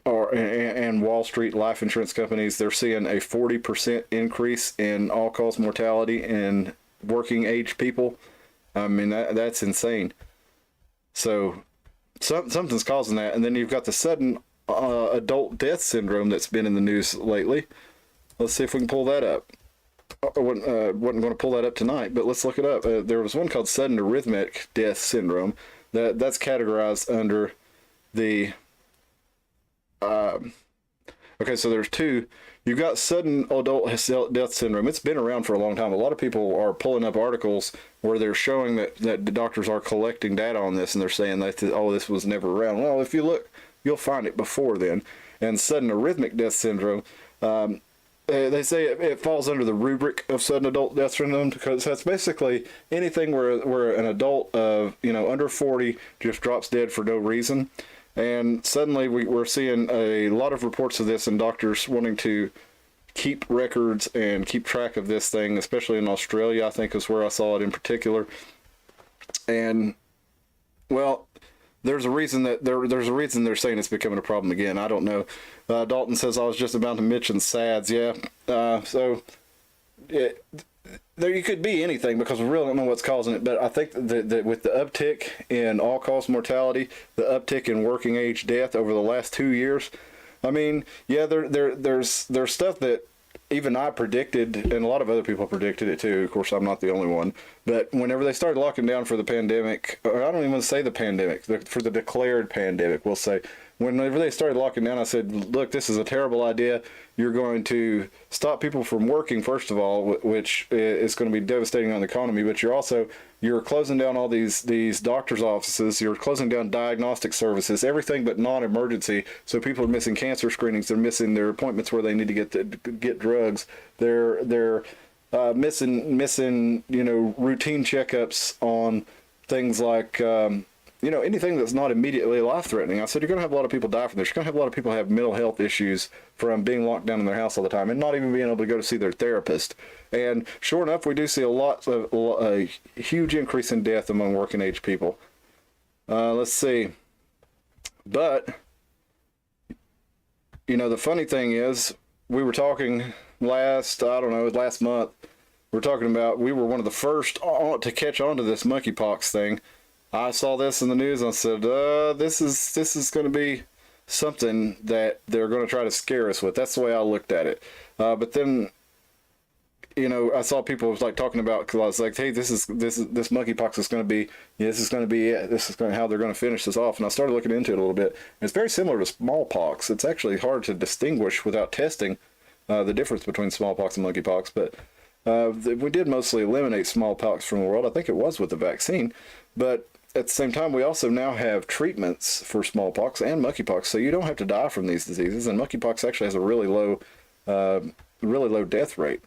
Wall Street life insurance companies, they're seeing a 40% increase in all-cause mortality in working age people. I mean, that's insane. So something's causing that. And then you've got the sudden adult death syndrome that's been in the news lately. Let's see if we can pull that up. I wasn't going to pull that up tonight, but let's look it up. There was one called sudden arrhythmic death syndrome that's categorized under the so there's two. You've got sudden adult death syndrome. It's been around for a long time. A lot of people are pulling up articles where they're showing that the doctors are collecting data on this, and they're saying that this was never around. Well, if you look, you'll find it before then. And sudden arrhythmic death syndrome, they say it falls under the rubric of sudden adult death syndrome because that's basically anything where an adult of under 40 just drops dead for no reason. And suddenly we're seeing a lot of reports of this, and doctors wanting to keep records and keep track of this thing, especially in Australia, I think is where I saw it in particular. And well, there's a reason they're saying it's becoming a problem again. I don't know. Dalton says I was just about to mention SADS. Yeah. There you could be anything because we really don't know what's causing it. But I think that with the uptick in all-cause mortality, the uptick in working age death over the last 2 years, I mean, yeah, there's stuff that even I predicted, and a lot of other people predicted it too. Of course, I'm not the only one. But whenever they started locking down for the pandemic, or I don't even want to say the pandemic, for the declared pandemic, we'll say, whenever they started locking down, I said, look, this is a terrible idea. You're going to stop people from working, first of all, which is going to be devastating on the economy, but you're closing down all these doctors' offices, you're closing down diagnostic services, everything but non-emergency. So people are missing cancer screenings, they're missing their appointments where they need to get drugs, they're missing routine checkups on things like anything that's not immediately life-threatening. I said, you're going to have a lot of people die from this. You're going to have a lot of people have mental health issues from being locked down in their house all the time and not even being able to go to see their therapist. And sure enough, we do see a huge increase in death among working age people. Let's see. But, the funny thing is, we were talking last month, we were one of the first to catch on to this monkeypox thing. I saw this in the news and I said, this is going to be something that they're going to try to scare us with. That's the way I looked at it. But then, I saw people was like talking about, because I was like, hey, this monkeypox is going to be, this is going to be it. This is how they're going to finish this off. And I started looking into it a little bit. And it's very similar to smallpox. It's actually hard to distinguish without testing the difference between smallpox and monkeypox. But we did mostly eliminate smallpox from the world. I think it was with the vaccine. But at the same time, we also now have treatments for smallpox and monkeypox, so you don't have to die from these diseases. And monkeypox actually has a really low death rate.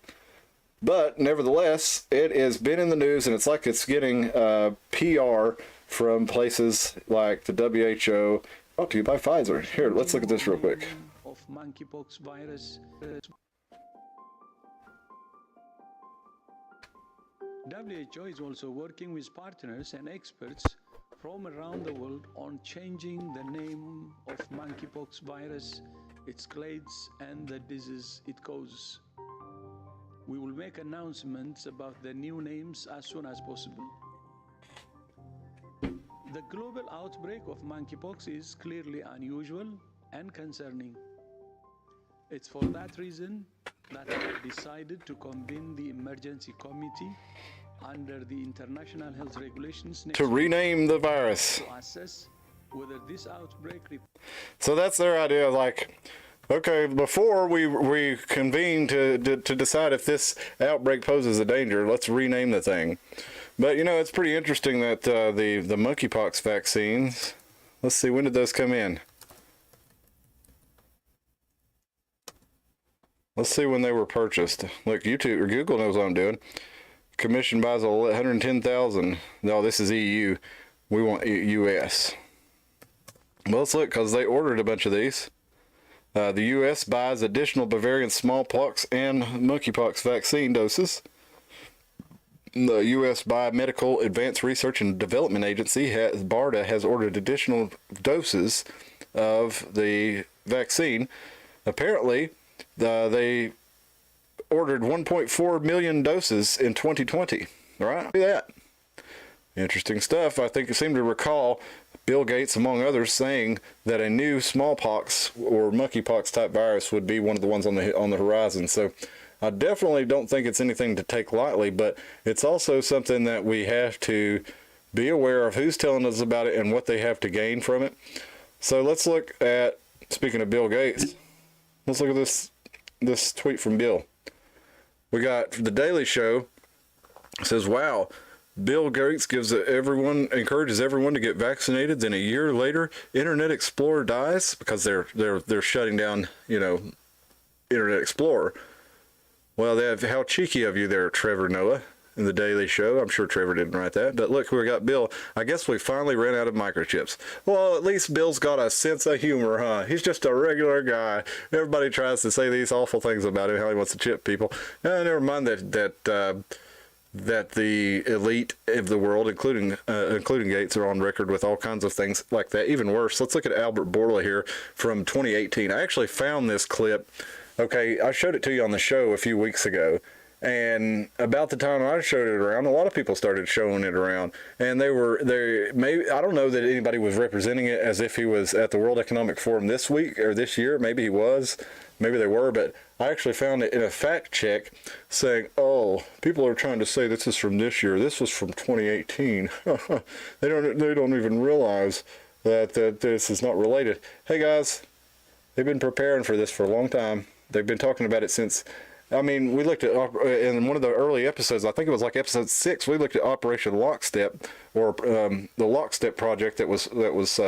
But nevertheless, it has been in the news, and it's like it's getting PR from places like the WHO. Brought to you by Pfizer. Here, let's look at this real quick. Of monkeypox virus. WHO is also working with partners and experts from around the world on changing the name of monkeypox virus, its clades, and the disease it causes. We will make announcements about the new names as soon as possible. The global outbreak of monkeypox is clearly unusual and concerning. It's for that reason that I have decided to convene the emergency committee under the international health regulations to rename the virus. To assess whether this outbreak. So that's their idea. Like, okay, before we convene to decide if this outbreak poses a danger, let's rename the thing. But it's pretty interesting that the monkeypox vaccines. Let's see, when did those come in? Let's see when they were purchased. Look, YouTube or Google knows what I'm doing. Commission buys 110,000. No, this is EU. We want US. Well, let's look, because they ordered a bunch of these. The US buys additional Bavarian smallpox and monkeypox vaccine doses. The U.S. Biomedical Advanced Research and Development Agency, BARDA, has ordered additional doses of the vaccine. Apparently, they ordered 1.4 million doses in 2020. All right, look at that. Interesting stuff. I think you seem to recall Bill Gates, among others, saying that a new smallpox or monkeypox type virus would be one of the ones on the horizon. So I definitely don't think it's anything to take lightly, but it's also something that we have to be aware of who's telling us about it and what they have to gain from it. So let's look at, speaking of Bill Gates, let's look at this tweet from Bill. We got the Daily Show. It says, wow, Bill Gates encourages everyone to get vaccinated. Then a year later, Internet Explorer dies because they're shutting down, Internet Explorer. Well, how cheeky of you there, Trevor Noah, in the Daily Show. I'm sure Trevor didn't write that. But look, we got Bill. I guess we finally ran out of microchips. Well, at least Bill's got a sense of humor, huh? He's just a regular guy. Everybody tries to say these awful things about him, how he wants to chip people. Never mind that the elite of the world, including Gates, are on record with all kinds of things like that. Even worse, let's look at Albert Bourla here from 2018. I actually found this clip. Okay, I showed it to you on the show a few weeks ago, And about the time I showed it around, a lot of people started showing it around, and maybe, I don't know that anybody was representing it as if he was at the World Economic Forum this week or this year. Maybe he was, maybe they were, but I actually found it in a fact check saying, oh, people are trying to say this is from this year. This was from 2018. They don't even realize that this is not related. Hey guys, they've been preparing for this for a long time. They've been talking about it since. I mean, we looked at, in one of the early episodes, I think it was like episode 6, we looked at Operation Lockstep, or the Lockstep project that was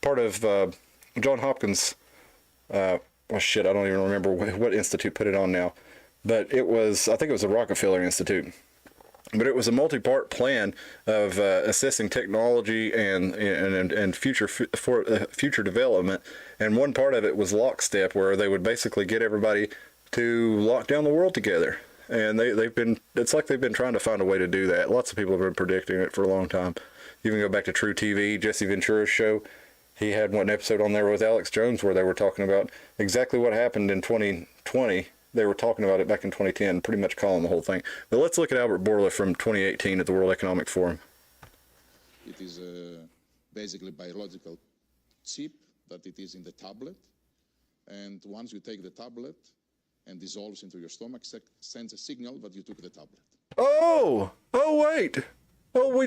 part of John Hopkins, I don't even remember what institute put it on now, but I think it was the Rockefeller Institute. But it was a multi-part plan of assessing technology and future development, and one part of it was Lockstep, where they would basically get everybody to lock down the world together. And it's like they've been trying to find a way to do that. Lots of people have been predicting it for a long time. You can go back to True TV, Jesse Ventura's show. He had one episode on there with Alex Jones where they were talking about exactly what happened in 2020. They were talking about it back in 2010, pretty much calling the whole thing. But let's look at Albert Bourla from 2018 at the World Economic Forum. It is basically biological chip that it is in the tablet. And once you take the tablet, and dissolves into your stomach, sends a signal that you took the tablet. Oh wait. Oh, we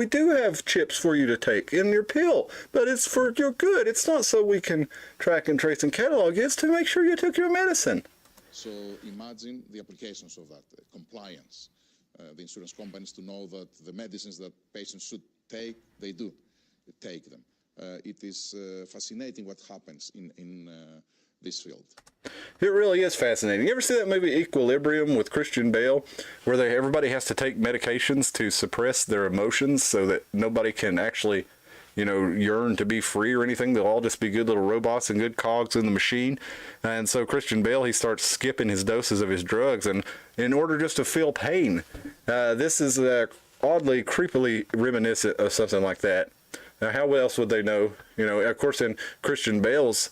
do have chips for you to take in your pill, but it's for your good. It's not so we can track and trace and catalog. It's to make sure you took your medicine. So imagine the applications of that, compliance. The insurance companies to know that the medicines that patients should take, they do take them. It is fascinating what happens in this field. It really is fascinating. You ever see that movie Equilibrium with Christian Bale, where everybody has to take medications to suppress their emotions so that nobody can actually, yearn to be free or anything? They'll all just be good little robots and good cogs in the machine. And so Christian Bale, he starts skipping his doses of his drugs, and in order just to feel pain. This is oddly, creepily reminiscent of something like that. Now, how else would they know? Of course, in Christian Bale's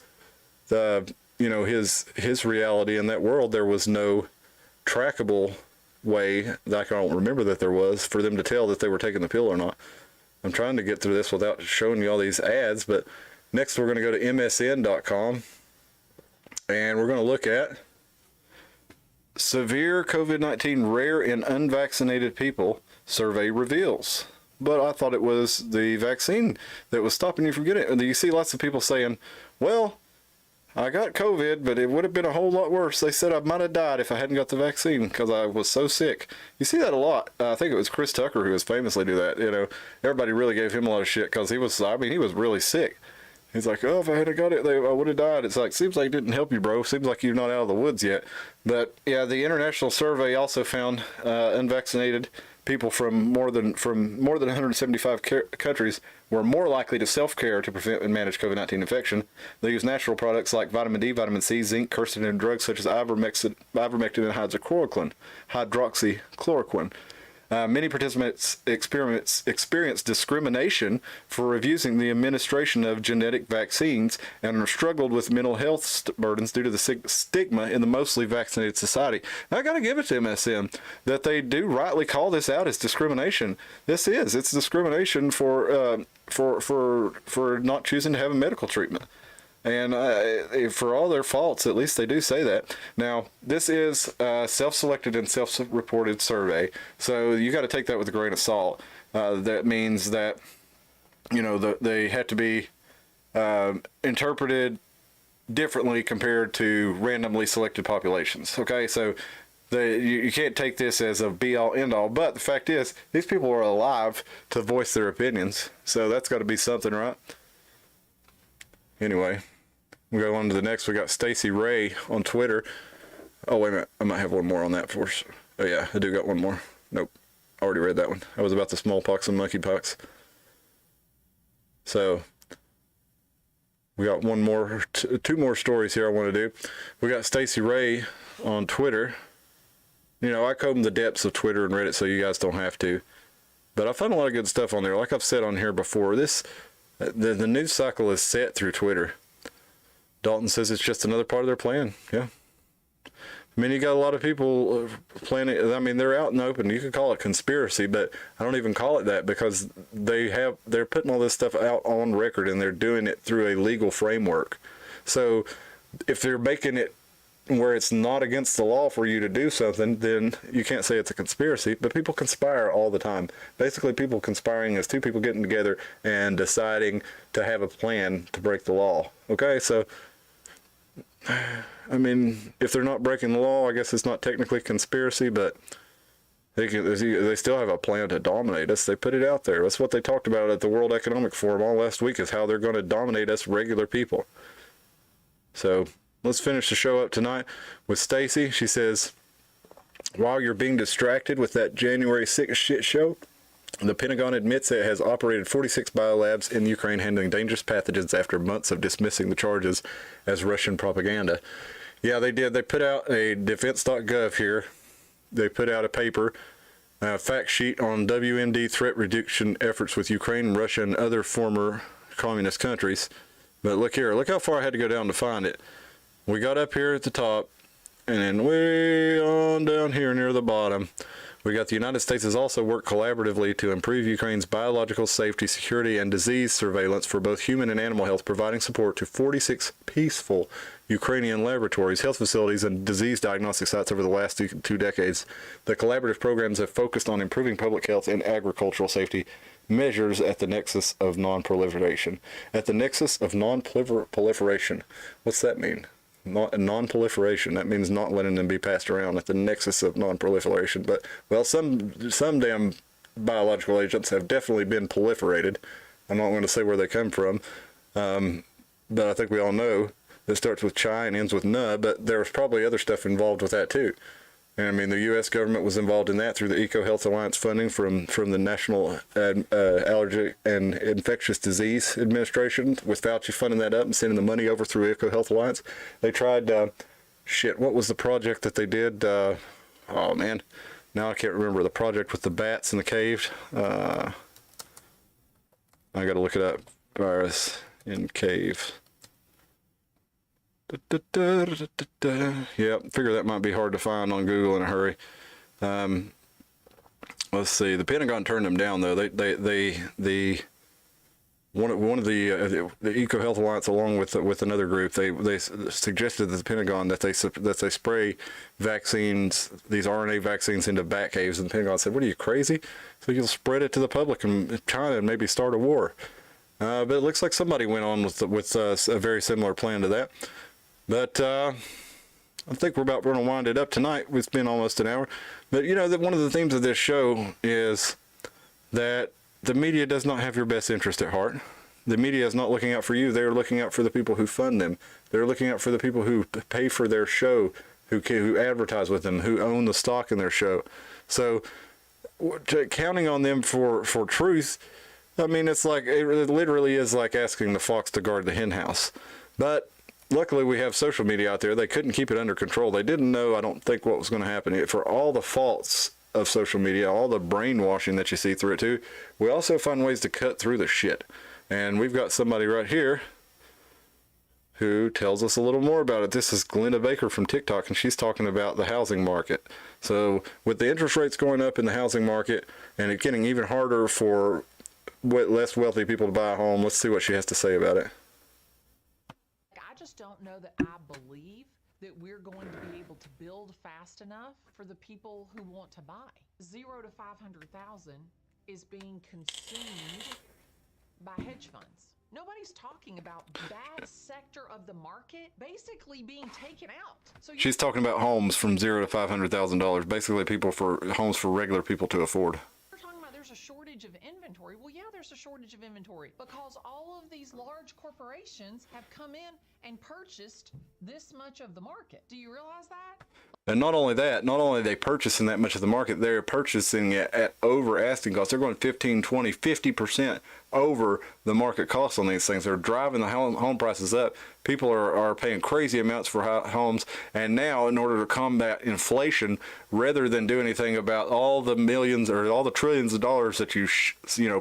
his reality in that world, there was no trackable way, like I don't remember that there was, for them to tell that they were taking the pill or not. I'm trying to get through this without showing you all these ads, but next we're going to go to msn.com, and we're going to look at severe COVID-19 rare in unvaccinated people, survey reveals. But I thought it was the vaccine that was stopping you from getting it. And you see lots of people saying, well, I got COVID, but it would have been a whole lot worse. They said I might have died if I hadn't got the vaccine because I was so sick. You see that a lot. I think it was Chris Tucker who was famously do that. Everybody really gave him a lot of shit because he was really sick. He's like, oh, if I hadn't got it, I would have died. It's like, seems like it didn't help you, bro. Seems like you're not out of the woods yet. But yeah, the international survey also found unvaccinated people from more than 175 countries were more likely to self-care to prevent and manage COVID-19 infection. They use natural products like vitamin D, vitamin C, zinc, quercetin, and drugs such as ivermectin and hydroxychloroquine. Many participants experience discrimination for refusing the administration of genetic vaccines and have struggled with mental health burdens due to the stigma in the mostly vaccinated society. Now, I got to give it to MSM that they do rightly call this out as discrimination. It's discrimination for not choosing to have a medical treatment. And for all their faults, at least they do say that. Now, this is a self-selected and self-reported survey, so you got to take that with a grain of salt. That means that, they have to be interpreted differently compared to randomly selected populations. Okay, so you can't take this as a be-all, end-all, but the fact is, these people are alive to voice their opinions, so that's got to be something, right? Anyway, we go on to the next. We got Stacey Ray on Twitter. Oh, wait a minute. I might have one more on that for us. Oh, yeah, I do got one more. Nope. I already read that one. That was about the smallpox and monkeypox. So, we got one more, two more stories here I want to do. We got Stacey Ray on Twitter. I comb the depths of Twitter and Reddit so you guys don't have to. But I found a lot of good stuff on there. Like I've said on here before, the news cycle is set through Twitter. Dalton says it's just another part of their plan. Yeah. I mean, you got a lot of people planning. I mean, they're out in the open. You could call it conspiracy, but I don't even call it that because they're putting all this stuff out on record and they're doing it through a legal framework. So if they're making it where it's not against the law for you to do something, then you can't say it's a conspiracy. But people conspire all the time. Basically, people conspiring is two people getting together and deciding to have a plan to break the law. Okay, so I mean, if they're not breaking the law, I guess it's not technically conspiracy, but they still have a plan to dominate us. They put it out there. That's what they talked about at the World Economic Forum all last week, is how they're going to dominate us regular people. So let's finish the show up tonight with Stacy. She says, while you're being distracted with that January 6th shit show, the Pentagon admits it has operated 46 biolabs in Ukraine handling dangerous pathogens after months of dismissing the charges as Russian propaganda. Yeah, they did. They put out a defense.gov here. They put out a paper, a fact sheet on WMD threat reduction efforts with Ukraine, Russia, and other former communist countries. But look here. Look how far I had to go down to find it. We got up here at the top, and then way on down here near the bottom, we got the United States has also worked collaboratively to improve Ukraine's biological safety, security, and disease surveillance for both human and animal health, providing support to 46 peaceful Ukrainian laboratories, health facilities, and disease diagnostic sites over the last two decades. The collaborative programs have focused on improving public health and agricultural safety measures at the nexus of non-proliferation. At the nexus of non-proliferation. What's that mean? Non-proliferation. That means not letting them be passed around at the nexus of non-proliferation. But, well, some damn biological agents have definitely been proliferated. I'm not going to say where they come from, but I think we all know that starts with chi and ends with na, but there was probably other stuff involved with that too. And I mean, the U.S. government was involved in that through the EcoHealth Alliance funding from the National Allergy and Infectious Disease Administration, with Fauci funding that up and sending the money over through EcoHealth Alliance. They tried, what was the project that they did? Oh man, now I can't remember the project with the bats in the cave. I got to look it up. Virus in cave. Yeah, figure that might be hard to find on Google in a hurry. Let's see. The Pentagon turned them down though. One of the EcoHealth Alliance, along with another group, they suggested to the Pentagon that they spray vaccines, these RNA vaccines, into bat caves, and the Pentagon said, "What are you, crazy? So you'll spread it to the public in China and maybe start a war." But it looks like somebody went on with a very similar plan to that. But I think we're about going to wind it up tonight. It's been almost an hour. But, you know, one of the themes of this show is that the media does not have your best interest at heart. The media is not looking out for you. They're looking out for the people who fund them. They're looking out for the people who pay for their show, who advertise with them, who own the stock in their show. So counting on them for truth, I mean, it literally is like asking the fox to guard the hen house. But luckily, we have social media out there. They couldn't keep it under control. They didn't know, I don't think, what was going to happen. For all the faults of social media, all the brainwashing that you see through it too, we also find ways to cut through the shit. And we've got somebody right here who tells us a little more about it. This is Glenda Baker from TikTok, and she's talking about the housing market. So with the interest rates going up in the housing market and it getting even harder for less wealthy people to buy a home, let's see what she has to say about it. I just don't know that I believe that we're going to be able to build fast enough for the people who want to buy. 0 to 500,000 is being consumed by hedge funds. Nobody's talking about that sector of the market basically being taken out. So she's talking about homes from $0 to $500,000, basically homes for regular people to afford. There's a shortage of inventory. Well, yeah, there's a shortage of inventory because all of these large corporations have come in and purchased this much of the market. Do you realize that? And not only that, not only are they purchasing that much of the market, they're purchasing it at over asking costs. They're going 15, 20, 50% over the market cost on these things. They're driving the home prices up. People are paying crazy amounts for homes. And now, in order to combat inflation, rather than do anything about all the millions or all the trillions of dollars that you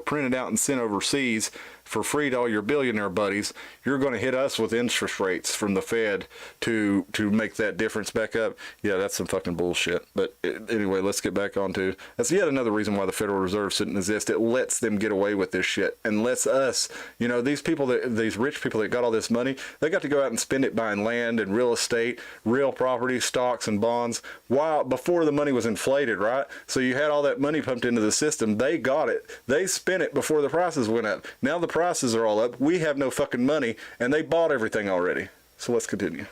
printed out and sent overseas for free to all your billionaire buddies. You're going to hit us with interest rates from the Fed to make that difference back up. Yeah, that's some fucking bullshit. But anyway, let's get back on to, that's yet another reason why the Federal Reserve shouldn't exist. It lets them get away with this shit and lets us, you know, these people, these rich people that got all this money, they got to go out and spend it buying land and real estate, real property, stocks and bonds, while before the money was inflated, right? So you had all that money pumped into the system. They got it. They spent it before the prices went up. Now the prices are all up. We have no fucking money, and they bought everything already. So let's continue.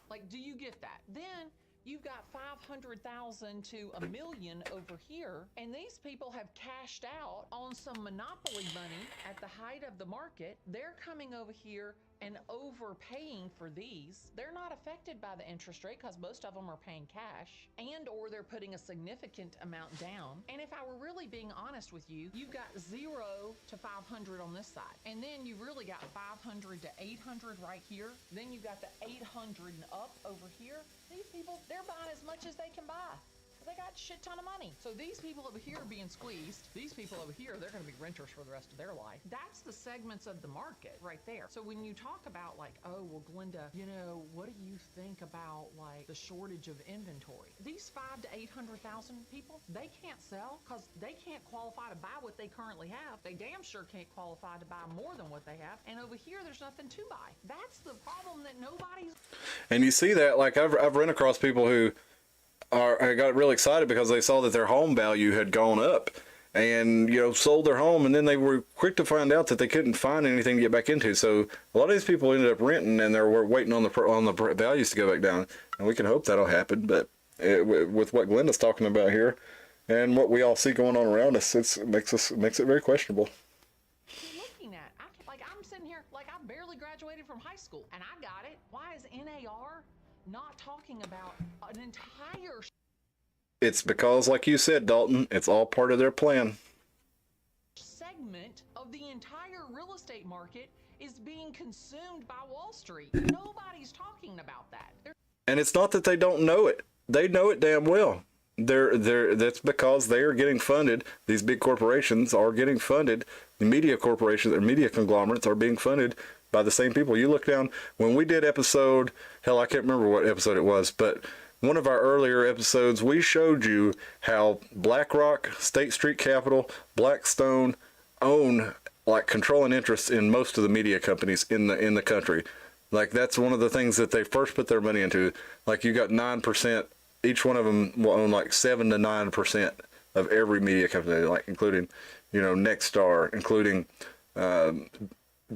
Like, do you get that? Then you've got 500,000 to $1 million over here, and these people have cashed out on some monopoly money at the height of the market. They're coming over here and overpaying for these. They're not affected by the interest rate because most of them are paying cash, and or they're putting a significant amount down. And if I were really being honest with you, you've got 0 to 500 on this side, and then you really got 500 to 800 right here. Then you've got the 800 and up over here. These people, they're buying as much as they can buy. They got a shit ton of money. So these people over here are being squeezed. These people over here, they're going to be renters for the rest of their life. That's the segments of the market right there. So when you talk about like, oh, well, Glenda, you know, what do you think about like the shortage of inventory? These 500 to 800,000 people, they can't sell because they can't qualify to buy what they currently have. They damn sure can't qualify to buy more than what they have. And over here, there's nothing to buy. That's the problem that nobody's. And you see that, like I've run across people who I got real excited because they saw that their home value had gone up and, you know, sold their home, and then they were quick to find out that they couldn't find anything to get back into. So a lot of these people ended up renting, and they're waiting on the values to go back down. And we can hope that'll happen. But with what Glenda's talking about here and what we all see going on around us, it makes it very questionable. Looking at, I'm sitting here like I barely graduated from high school and I got it. Why is NAR not talking about an entire It's because, like you said, Dalton, it's all part of their plan. segment of the entire real estate market is being consumed by Wall Street? Nobody's talking about that. And it's not that they don't know it. They know it damn well. That's because they are getting funded. These big corporations are getting funded. The media corporations or media conglomerates are being funded by the same people. You look down, when we did episode, hell, I can't remember what episode it was, but one of our earlier episodes, we showed you how BlackRock, State Street Capital, Blackstone own like controlling interests in most of the media companies in the country. Like that's one of the things that they first put their money into. Like you got 9%, each one of them will own like 7 to 9% of every media company, like including, you know, Nexstar, including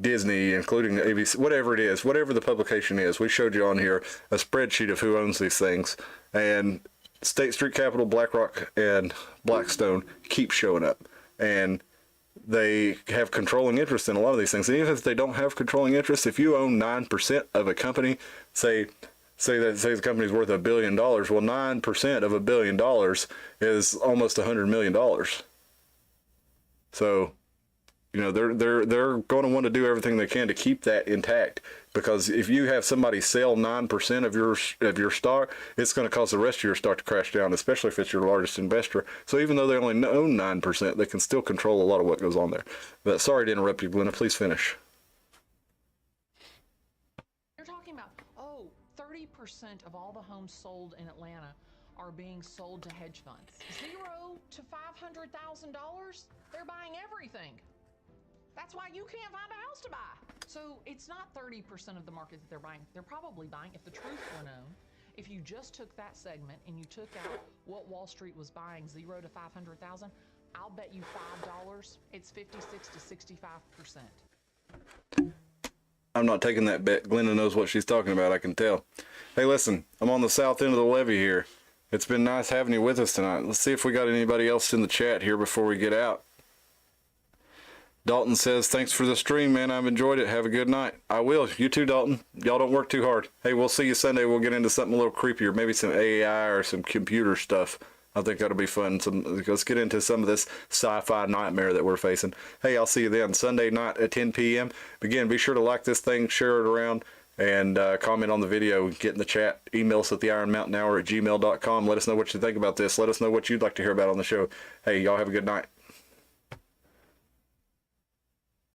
Disney, including ABC, whatever it is, whatever the publication is. We showed you on here a spreadsheet of who owns these things, and State Street Capital, BlackRock, and Blackstone keep showing up, and they have controlling interest in a lot of these things. And even if they don't have controlling interest, if you own 9% of a company, say the company's worth $1 billion, well, 9% of $1 billion is almost $100 million. So, you know, they're going to want to do everything they can to keep that intact, because if you have somebody sell 9% of your stock, it's going to cause the rest of your stock to crash down, especially if it's your largest investor. So even though they only own 9%, they can still control a lot of what goes on there. But sorry to interrupt you, Glenna. Please finish. You're talking about, 30% of all the homes sold in Atlanta are being sold to hedge funds. 0 to $500,000, they're buying everything. That's why you can't find a house to buy. So it's not 30% of the market that they're buying. They're probably buying, if the truth were known, if you just took that segment and you took out what Wall Street was buying, 0 to 500,000, I'll bet you $5, it's 56 to 65%. I'm not taking that bet. Glenda knows what she's talking about, I can tell. Hey, listen, I'm on the south end of the levee here. It's been nice having you with us tonight. Let's see if we got anybody else in the chat here before we get out. Dalton says, thanks for the stream, man. I've enjoyed it. Have a good night. I will. You too, Dalton. Y'all don't work too hard. Hey, we'll see you Sunday. We'll get into something a little creepier, maybe some AI or some computer stuff. I think that'll be fun. Let's get into some of this sci-fi nightmare that we're facing. Hey, I'll see you then Sunday night at 10 p.m. Again, be sure to like this thing, share it around, and comment on the video. Get in the chat. Email us at theironmountainhour@gmail.com. Let us know what you think about this. Let us know what you'd like to hear about on the show. Hey, y'all have a good night.